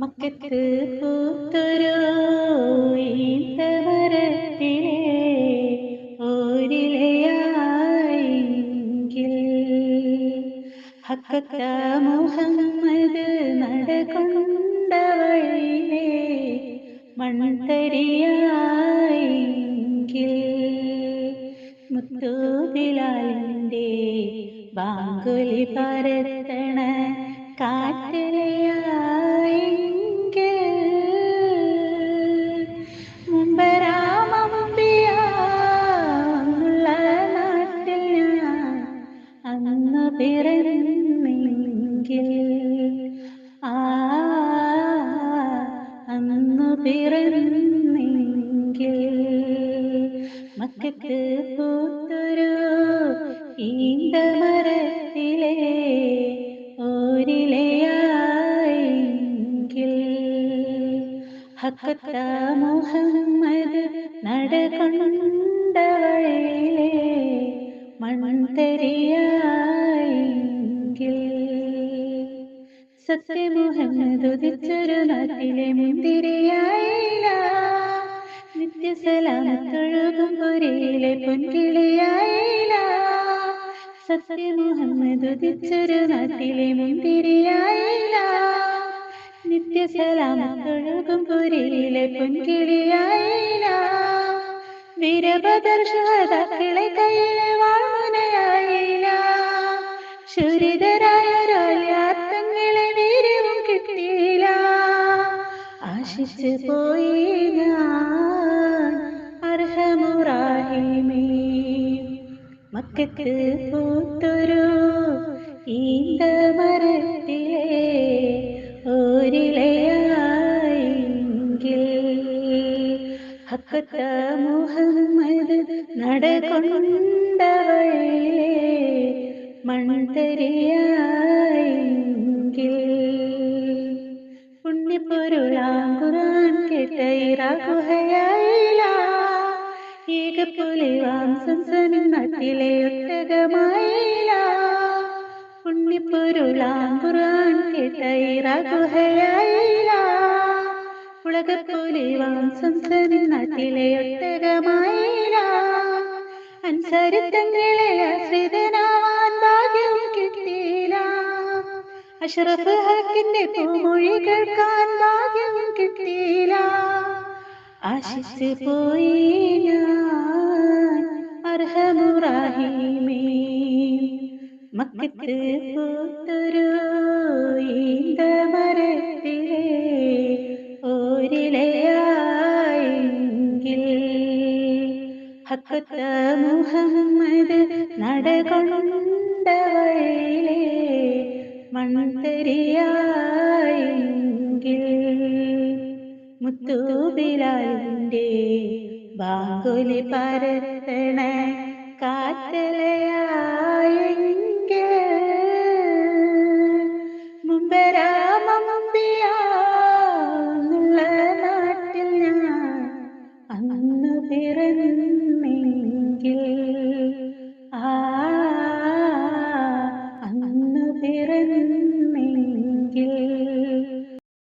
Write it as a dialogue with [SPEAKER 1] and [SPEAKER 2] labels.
[SPEAKER 1] മക്കത്ത് പൂത്തൊരു ഈന്തമരത്തിലെ ഓരിലയായെങ്കിൽ ഹക്കത്ത മുഹമ്മദ് നടകൊണ്ട വഴിയിലെ മൺതരിയായെങ്കിൽ മുത്തൂബിലാലിൻ്റെ ബാങ്കുലി പരത്തണ കാറ്റലയായെങ്കിൽ മുമ്പരാമമ്പിയാന്നുള്ള നാട്ടിൽ ഞാൻ അന്ന് പിറന്നെങ്കിൽ ആ അന്ന് പിറന്നെങ്കിൽ മക്കത്ത് പൂത്തൊരു ഈന്തമരത്തിലെ ഓരിലയായെങ്കിൽ ഹക്കത്ത മുഹമ്മദ് നടകൊണ്ട വഴിയിലെ മൺതരിയായെങ്കിൽ സത്യമുഹമ്മദ് ഉദിച്ചൊരു നാട്ടിലെ മുന്തിരിയായില്ല നിത്യസലാമത്തൊഴുകും പുരയിലെ പൊൻകിളിയായില്ല സത്യമുഹമ്മദ് ഉദിച്ചൊരു നാട്ടിലെ മുന്തിരിയായില്ല നിത്യസലാമത്തൊഴുകും പുരയിലെ പൊൻകിളിയായില്ല വീരഭദ്ര ശുഹദാക്കളെ കയ്യിലെ വാൾമുനയായില്ല ശൂരിതരായൊരാത്മങ്ങളെ വീര്യവും കിട്ടിയില്ല ആശിച്ചു പോയി ഞാൻ അർഹമുറാഹിമേ മക്കത്ത് പൂത്തൊരു ഈന്തമരത്തിലെ ഓരിലയായെങ്കിൽ ഹക്കത്ത മുഹമ്മദ് നടകൊണ്ട വഴിയിലെ മൺതരിയായെങ്കിൽ പുണ്യപ്പൊരുളാം ഖുർആൻ കേട്ട ഇറാഖുഹയായില്ല ഏകപുലിവാം സംസമിൻ നാട്ടിലെ ഒട്ടകമായില്ല പുണ്യപ്പൊരുളാം ഖുർആൻ കേട്ട ഇറാഖുഹയായില്ല ഉലകപ്പുലിവാം സംസമിൻ നാട്ടിലെ ഒട്ടകമായില്ല അൻസാരിത്തങ്ങളെ ആശ്രിതനാവാൻ ഭാഗ്യം കിട്ടിയില്ല അഷ്റഫ് ഹക്കിന്റെ പൂമൊഴി കേൾക്കാൻ ഭാഗ്യം കിട്ടിയില്ല ആശിച്ചു പോയി ഞാൻ അർഹമുറാഹിമേ മക്കത്ത് പൂത്തൊരു ഈന്തമരത്തിലെ ഓരിലയായെങ്കിൽ ഹക്കത്ത മുഹമ്മദ് നടകൊണ്ട വഴിയിലെ മൺതരിയായെങ്കിൽ മുത്തൂബിലാലിൻ്റെ ബാങ്കുലി പരത്തണ കാറ്റലയായെങ്കിൽ